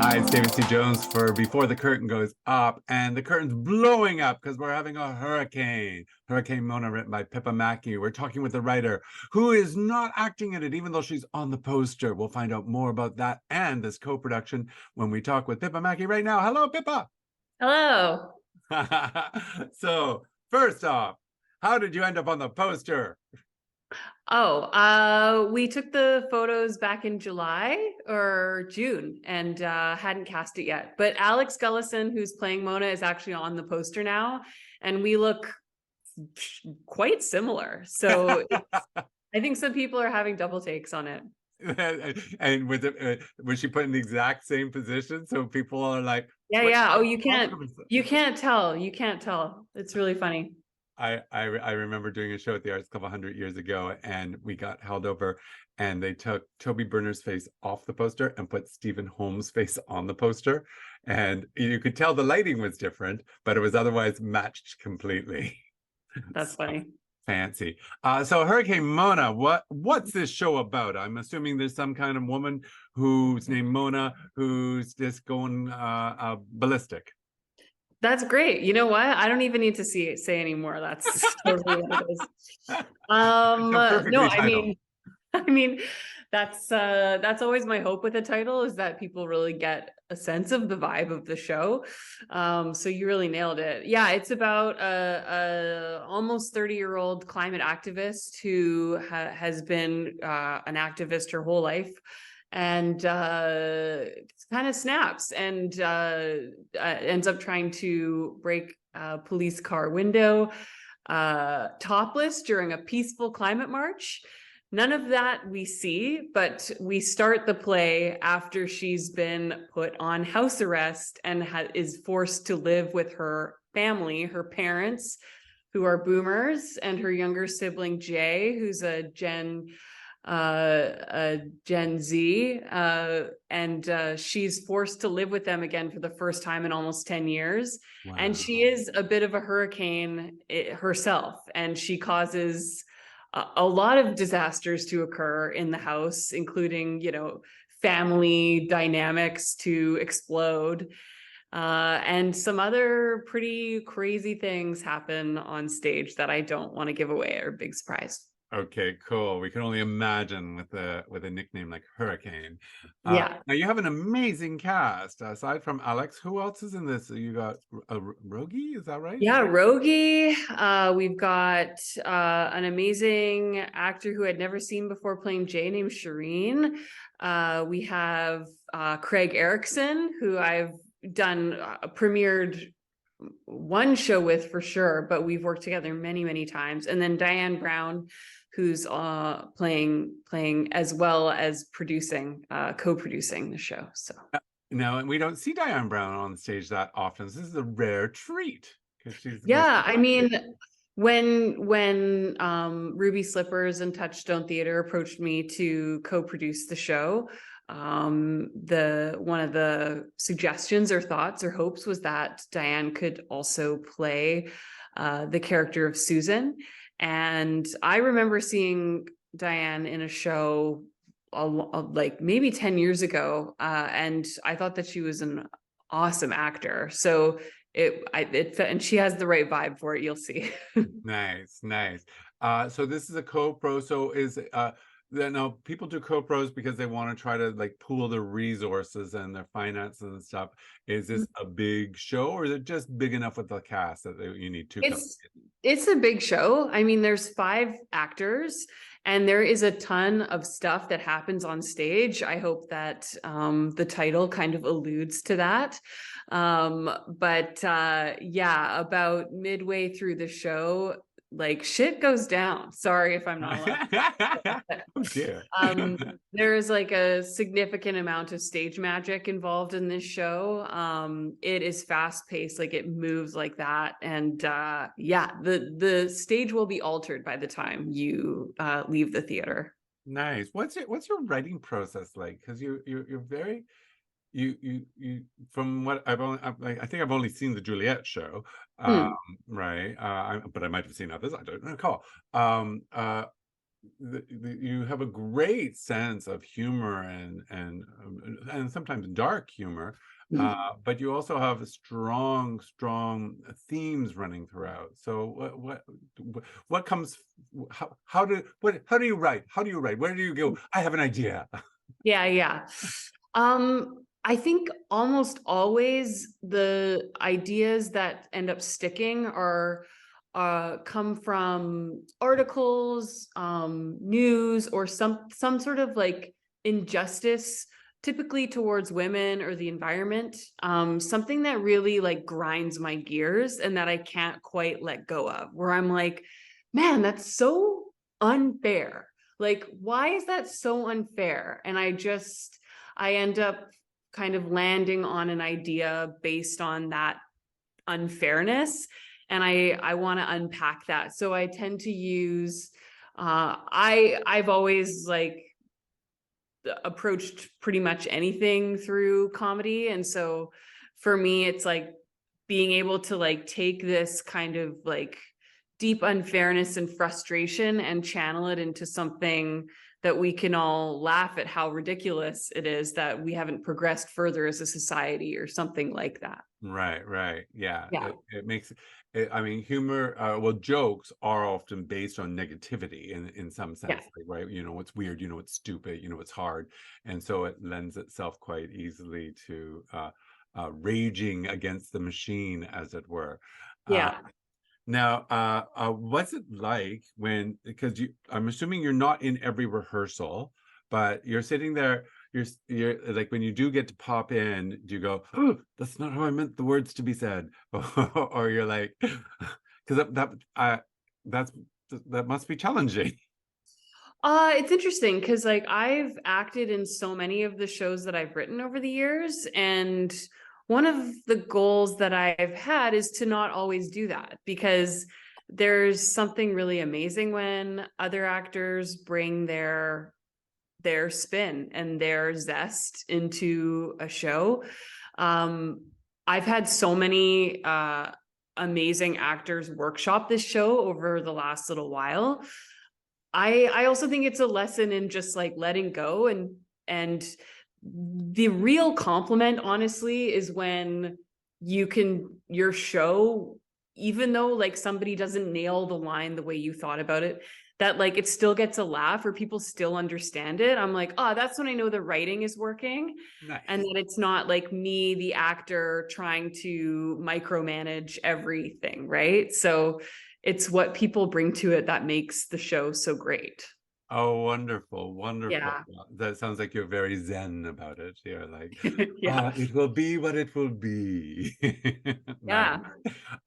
Hi, it's David C. Jones for Before the Curtain Goes Up, and the curtain's blowing up because we're having a hurricane. Hurricane Mona, written by Pippa Mackey. We're talking with the writer who is not acting in it, even though she's on the poster. We'll find out more about that and this co-production when we talk with Pippa Mackey right now. Hello, Pippa. Hello. So, first off, how did you end up on the poster? We took the photos back in July or June and hadn't cast it yet. But Alex Gullison, who's playing Mona, is actually on the poster now, and we look quite similar. So I think some people are having double takes on it. And was she put in the exact same position? So people are like, Yeah. Oh, you can't tell. You can't tell. It's really funny. I remember doing a show at the Arts Club 100 years ago, and we got held over, and they took Toby Burner's face off the poster and put Stephen Holmes' face on the poster, and you could tell the lighting was different, but it was otherwise matched completely. That's funny. Fancy. So Hurricane Mona, what's this show about? I'm assuming there's some kind of woman who's named Mona who's just going ballistic. That's great. You know what? I don't even need to say anymore. That's totally what it is. No, I mean, that's always my hope with a title, is that people really get a sense of the vibe of the show. So you really nailed it. Yeah, it's about a almost 30-year-old climate activist who has been an activist her whole life, and kind of snaps and ends up trying to break a police car window topless during a peaceful climate march. None of that we see, but we start the play after she's been put on house arrest and is forced to live with her family, her parents, who are boomers, and her younger sibling Jay, who's a Gen Z, and she's forced to live with them again for the first time in almost 10 years. Wow. And she is a bit of a hurricane herself, and she causes a lot of disasters to occur in the house, including, family dynamics to explode. And some other pretty crazy things happen on stage that I don't want to give away, or big surprise. Okay, cool. We can only imagine with a nickname like Hurricane. Yeah. Now you have an amazing cast. Aside from Alex, who else is in this? You got Rogie, is that right? Yeah, Rogie. We've got an amazing actor who I'd never seen before playing Jay, named Shireen. We have Craig Erickson, who I've done premiered one show with for sure, but we've worked together many, many times. And then Diane Brown, who's playing as well as producing, co-producing the show. So no, and we don't see Diane Brown on stage that often. So this is a rare treat, because she's I mean, when Ruby Slippers and Touchstone Theater approached me to co-produce the show, one of the suggestions or thoughts or hopes was that Diane could also play the character of Susan. And I remember seeing Diane in a show like maybe 10 years ago, and I thought that she was an awesome actor. So and she has the right vibe for it. You'll see. Nice. So this is a co-pro. So now people do co-pros because they want to try to like pool their resources and their finances and stuff. Is this a big show, or is it just big enough with the cast that you need two? It's a big show. I mean, there's 5 actors, and there is a ton of stuff that happens on stage. I hope that the title kind of alludes to that. But about midway through the show, like, shit goes down. Sorry if I'm not allowed. Oh dear. There is like a significant amount of stage magic involved in this show. It is fast paced, like it moves like that, and the stage will be altered by the time you leave the theater. Nice. What's your writing process like? Because you're very you from what I think I've only seen the Juliet show, right? But I might have seen others. I don't recall. you have a great sense of humor and sometimes dark humor, but you also have strong themes running throughout. So what comes? How do you write? How do you write? Where do you go? I have an idea. Yeah, yeah. I think almost always the ideas that end up sticking are come from articles, news, or some sort of like injustice, typically towards women or the environment. Something that really like grinds my gears and that I can't quite let go of, where I'm like, man, that's so unfair. Like, why is that so unfair? And I end up kind of landing on an idea based on that unfairness. And I want to unpack that. So I tend to use, I've always like approached pretty much anything through comedy. And so for me, it's like being able to like take this kind of like deep unfairness and frustration and channel it into something that we can all laugh at how ridiculous it is that we haven't progressed further as a society or something like that. Right. Yeah. Yeah. It makes it, I mean, humor, well, jokes are often based on negativity in some Yeah. sense, like, right? You know, it's weird, you know, it's stupid, you know, it's hard. And so it lends itself quite easily to raging against the machine, as it were. Uh, Yeah. Now, what's it like when, because I'm assuming you're not in every rehearsal, but you're sitting there, you're like, when you do get to pop in, do you go, oh, that's not how I meant the words to be said? Or you're like, because that's, that must be challenging. It's interesting because like I've acted in so many of the shows that I've written over the years, and one of the goals that I've had is to not always do that, because there's something really amazing when other actors bring their spin and their zest into a show. Um, I've had so many amazing actors workshop this show over the last little while. I also think it's a lesson in just like letting go, and the real compliment honestly is when your show, even though like somebody doesn't nail the line the way you thought about it, that like it still gets a laugh or people still understand it. I'm like, oh, that's when I know the writing is working, and Nice. that it's not like me, the actor, trying to micromanage everything, right? So it's what people bring to it that makes the show so great. Oh, wonderful. Yeah. Well, that sounds like you're very zen about it. You're like, Yeah. it will be what it will be. Nice. Yeah.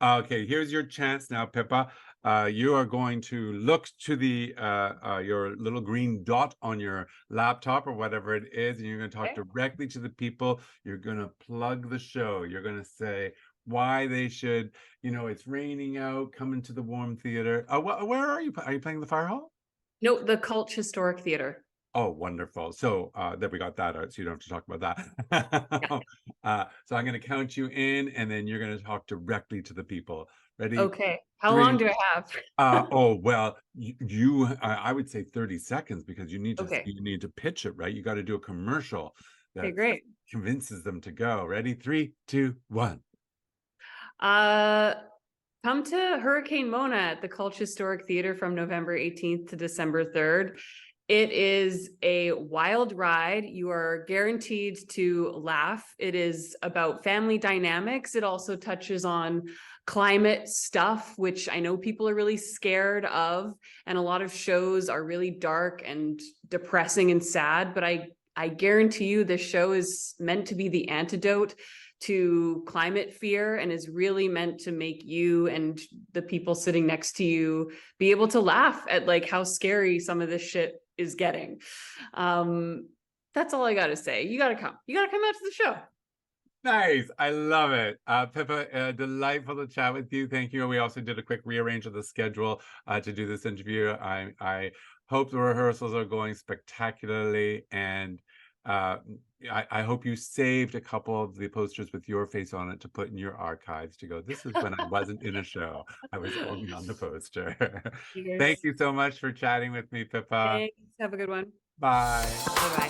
Okay, here's your chance now, Pippa. You are going to look to the your little green dot on your laptop or whatever it is, and you're going to talk Okay. directly to the people. You're going to plug the show. You're going to say why they should, you know, it's raining out, come into the warm theater. Where are you? Are you playing the fire hall? No, the CULTCH Historic Theater. Oh, wonderful. So there we got that out, so you don't have to talk about Yeah. that. So I'm going to count you in, and then you're going to talk directly to the people. Ready? Okay. How long Three. do I have? Oh, well, I would say 30 seconds because Okay. you need to pitch it, right? You got to do a commercial Okay, that great. convinces them to go. Ready? Three, two, one. Uh, Come to Hurricane Mona at the CULTCH Historic Theater from November 18th to December 3rd. It is a wild ride. You are guaranteed to laugh. It is about family dynamics. It also touches on climate stuff, which I know people are really scared of. And a lot of shows are really dark and depressing and sad. But I guarantee you this show is meant to be the antidote to climate fear and is really meant to make you and the people sitting next to you be able to laugh at like how scary some of this shit is getting. That's all I gotta say. You gotta come. You gotta come out to the show. Nice. I love it. Pippa, delightful to chat with you. Thank you. We also did a quick rearrange of the schedule to do this interview. I hope the rehearsals are going spectacularly, and I hope you saved a couple of the posters with your face on it to put in your archives to go, this is when I wasn't in a show. I was only on the poster. Thank Cheers. you so much for chatting with me, Pippa. Thanks. Have a good one. Bye. Bye-bye.